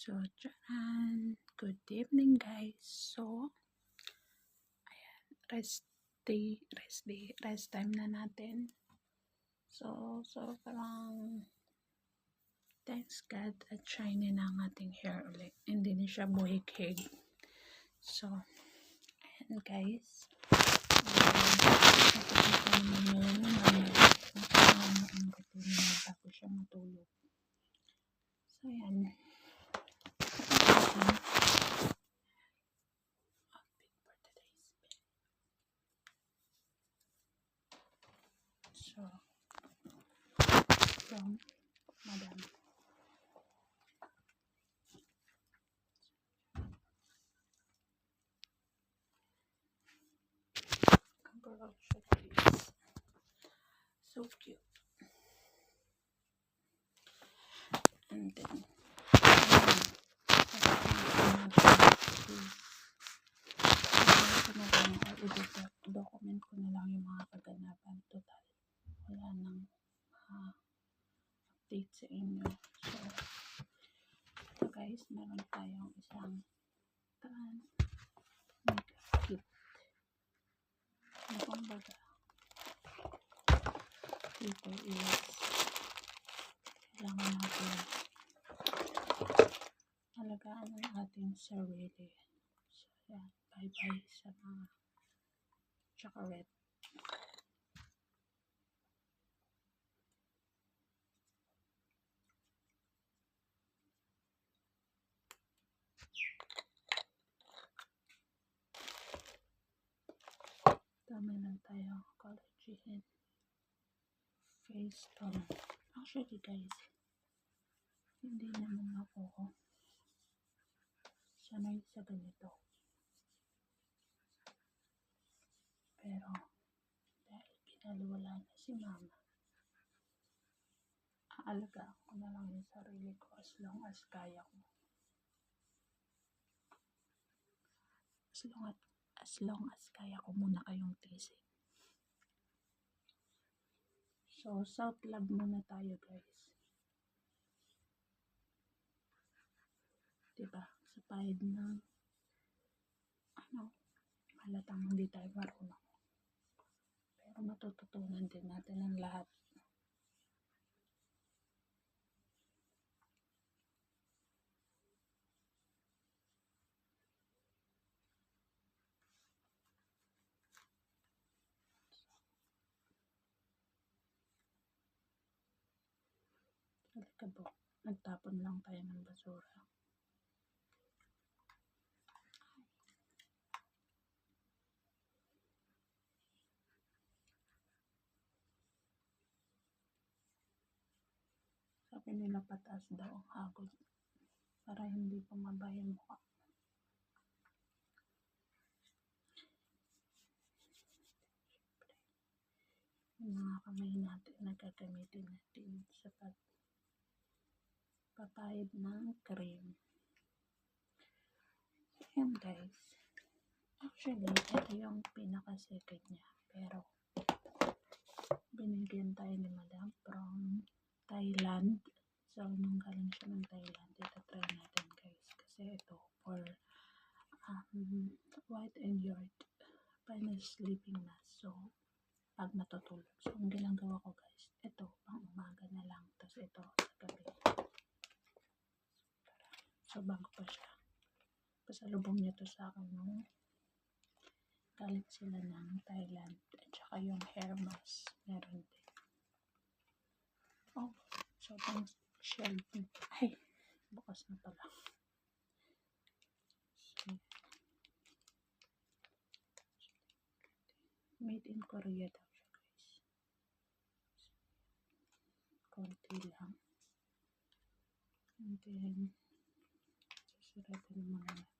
So, tiyaan. Good evening, guys. So, rest time na natin. So, parang thanks God at shiny na ang ating hair ulit. Hindi na siya buhik-hig. So, ayan guys. Nakikita naman ngayon ang routine na bago siya matulog. So, ayan. So, from Madam. Overall shot is so cute. And then, document ko na lang yung mga kaganapan. Total, wala nang update sa inyo. So, ito guys, meron tayong isang makeup kit. Kumbaga, ito is kailangan natin alagaan ang ating sarili. So, yan. Bye-bye sa mga chocolate. Dami lang tayo collagen face tone. Actually guys, hindi naman ako sanay sa ganito. Pero dahil pinalwala na si mama, aalagaan ko na lang yung sarili ko as long as kaya ko. As long as kaya ko muna kayong tiisin. So, self-love muna tayo guys. Diba? Sa pahid ng halatang hindi tayo marunong. Pero matututunan din natin ang lahat. Alikabok, nagtapon lang tayo ng basura. Sabi nila pataas daw ang hagod para hindi pumaba yung mukha. Yung mga kamay natin na gagamitin natin sa pagpapahid ng cream. Ayan guys. Actually, ito yung pinaka-secret niya. Pero, binigyan tayo ni Madam from Thailand. So, nung galing siya ng Thailand, ito try natin guys. Kasi ito, for white and yard, final sleeping mask. So, pag matutulog. So, ang ginagawa ko guys, ito, pang umaga na lang. Tapos ito, sa gabi. So, bago pa siya. Pasalubong niya to sa akin nung galing sila ng Thailand. At saka yung hair mask, meron din. Oh, so, pang shelf. Ay, bukas na pala. So, made in Korea daw siya guys. Konti lang. And then, susuratin muna natin.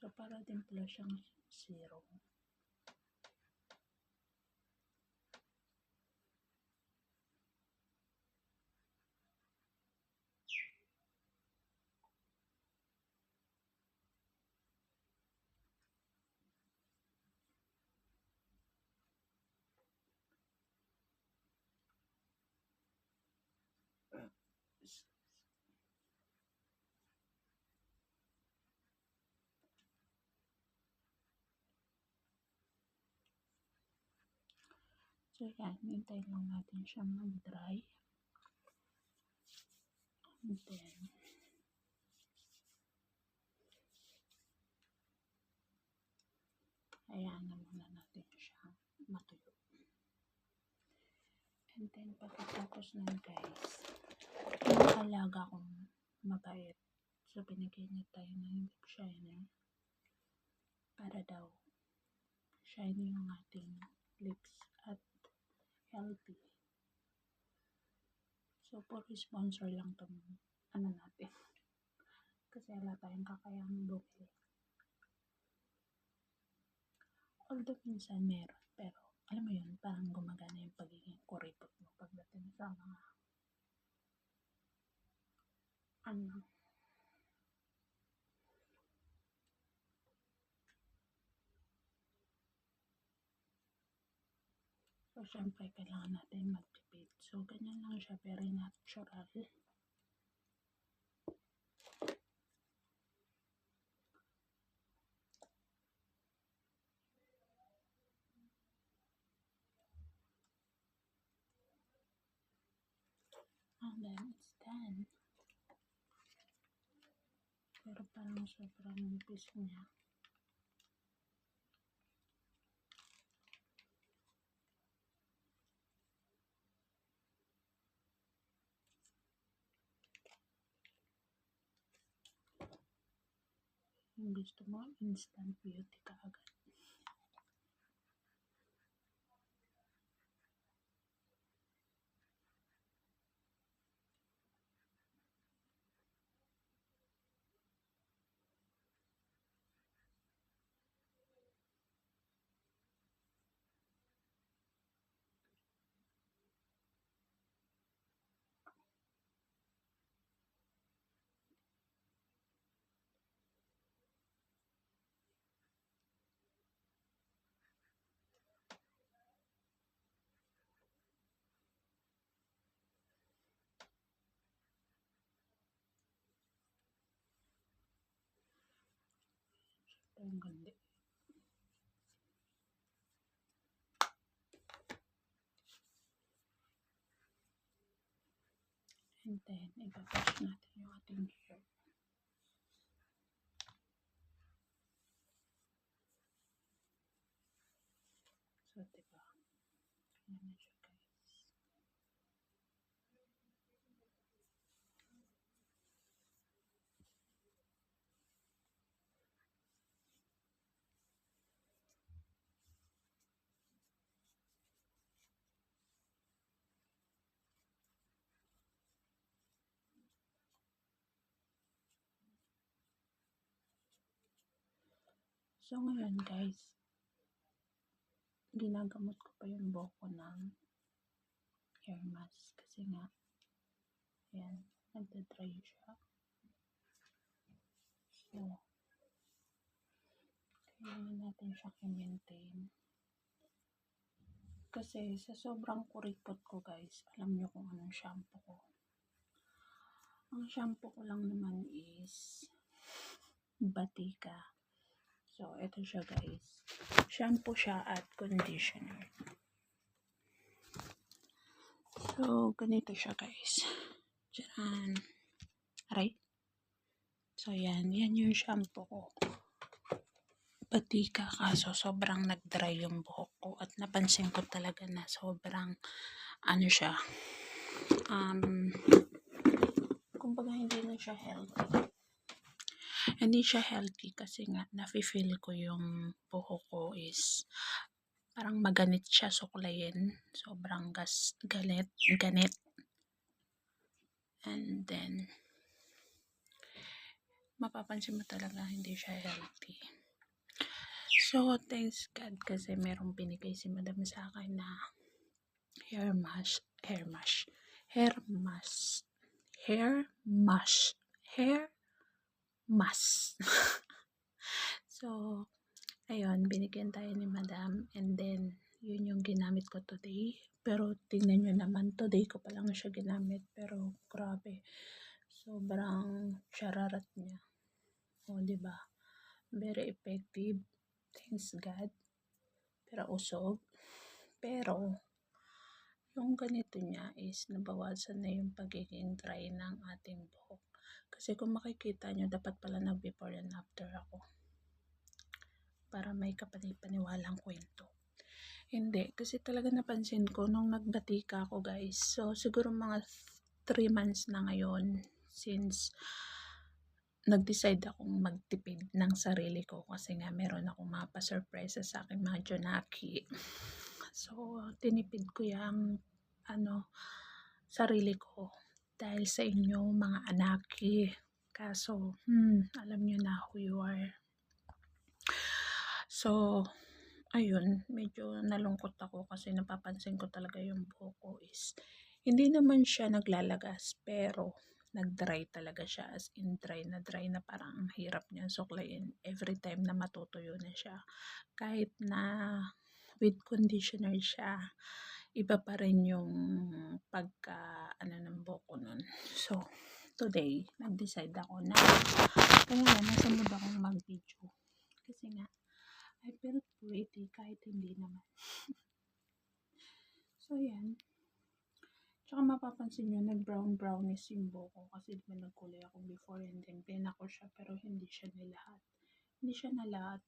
So, para din pala siyang serum. So yan, hintayin lang natin siya mag-dry. And then, ayan na muna natin siya matuyo. And then, pagkatapos nun guys, yung alaga kong mabait. So, binigyan niya tayo ng lip shiner para daw shiny yung ating lips at healthy. So, puro sponsor lang itong natin. Kasi wala tayong kakayang bumili. Although minsan meron, pero alam mo yun, parang gumagana yung pagiging kuripot mo pagdating sa mga So, syempre, kailangan natin magtipid. So, ganyan lang siya, very natural. And then, it's done. Pero parang sobrang nipis niya. Yung gusto mo, instant beauty ka agad. Ang ganda. And then, ibabash natin yung ating hair. So, diba? Yan na siya, guys. So, ngayon, guys, ginagamot ko pa yung buhok ko ng hair mask. Kasi nga, ayan, nagda-dry siya. So, kailangan natin siya i-maintain. Kasi sa sobrang kuripot ko guys, alam nyo kung anong shampoo ko. Ang shampoo ko lang naman is Batika. So, ito siya guys. Shampoo siya at conditioner. So, ganito siya guys. Diyan. Aray. So, yan yung shampoo ko. Batika, kaso sobrang nag-dry yung buhok ko at napansin ko talaga na sobrang ano siya, kumbaga hindi na siya healthy. Hindi siya healthy kasi nga nafe-feel ko yung buhok ko is parang maganit siya suklayin, sobrang ganit. And then mapapansin mo talaga hindi siya healthy. So, thanks God kasi merong binigay si madam sa akin na hair mask. So, ayun, binigyan tayo ni madam and then, yun yung ginamit ko today. Pero, tingnan nyo naman, today ko pa lang siya ginamit. Pero, grabe, sobrang shararat niya. O, diba? Very effective. Thanks God. Pero usog. Pero, yung ganito niya is nabawasan na yung pagiging dry ng ating buhok. Kasi kung makikita nyo, dapat pala nag before and after ako. Para may kapanipaniwalang kwento. Hindi, kasi talaga napansin ko nung nagbatika ako guys. So, siguro mga 3 months na ngayon since nag-decide akong magtipid ng sarili ko kasi nga meron akong mga pa-surprise sa aking mga Jonaki. So, tinipid ko yung sarili ko dahil sa inyo mga anaki. Kaso, alam nyo na who you are. So, ayun, medyo nalungkot ako kasi napapansin ko talaga yung buhok ko is hindi naman siya naglalagas pero nag-dry talaga siya, as in dry na parang ang hirap niya suklayin every time na matutuyo na siya. Kahit na with conditioner siya, iba pa rin yung pagka ng buhok ko nun. So, today, nag-decide ako na kaya nga nasa mood akong mag-video kasi nga I felt pretty kahit hindi naman. So, yan. Tsaka mapapansin nyo, nag-brownish yung buhok ko kasi diba nagkulay ako before and then pinako siya pero hindi siya nilahat. Hindi siya nalahat.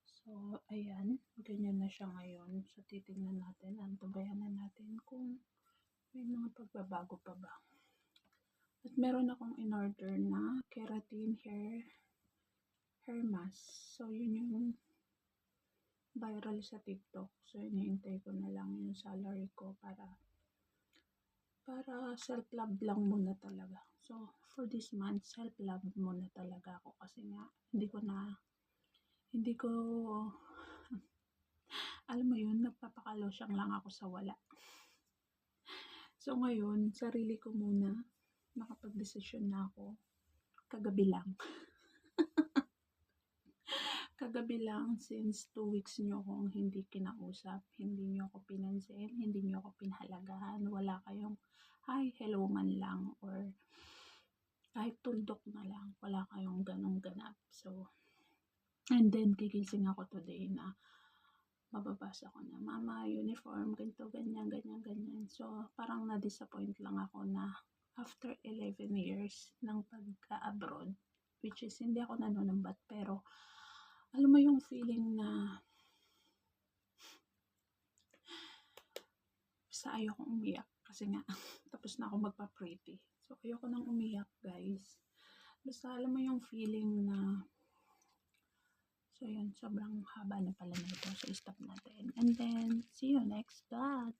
So, ayan. Ganyan na siya ngayon. So, titignan natin. Antabayan na natin kung may mga pagbabago pa ba. At meron akong in-order na keratin hair mask. So, yun yung viral sa TikTok. So, hinihintay ko na lang yung salary ko para self-love lang muna talaga. So, for this month, self-love muna talaga ako kasi nga, hindi ko, alam mo yun, nagpapakalosyang lang ako sa wala. So, ngayon, sarili ko muna, nakapag-desisyon na ako, kagabi lang. Kagabi lang, since 2 weeks nyo akong hindi kinausap, hindi nyo ako pinansin, hindi nyo ako pinahalagahan, wala kayong hi, hello man lang, or kahit tuldok na lang, wala kayong ganong ganap. So, and then, gigising ako today na mababasa ko na, mama, uniform, ganito, ganyan, ganyan, ganyan. So, parang na-disappoint lang ako na after 11 years ng pagka-abroad, which is hindi ako nanunumbat, pero alam mo yung feeling na basta ayokong umiyak kasi nga tapos na ako magpa-pretty. So ayoko nang umiyak guys. Basta alam mo yung feeling na so yun, sobrang haba na pala na ito. So stop natin. And then see you next vlog.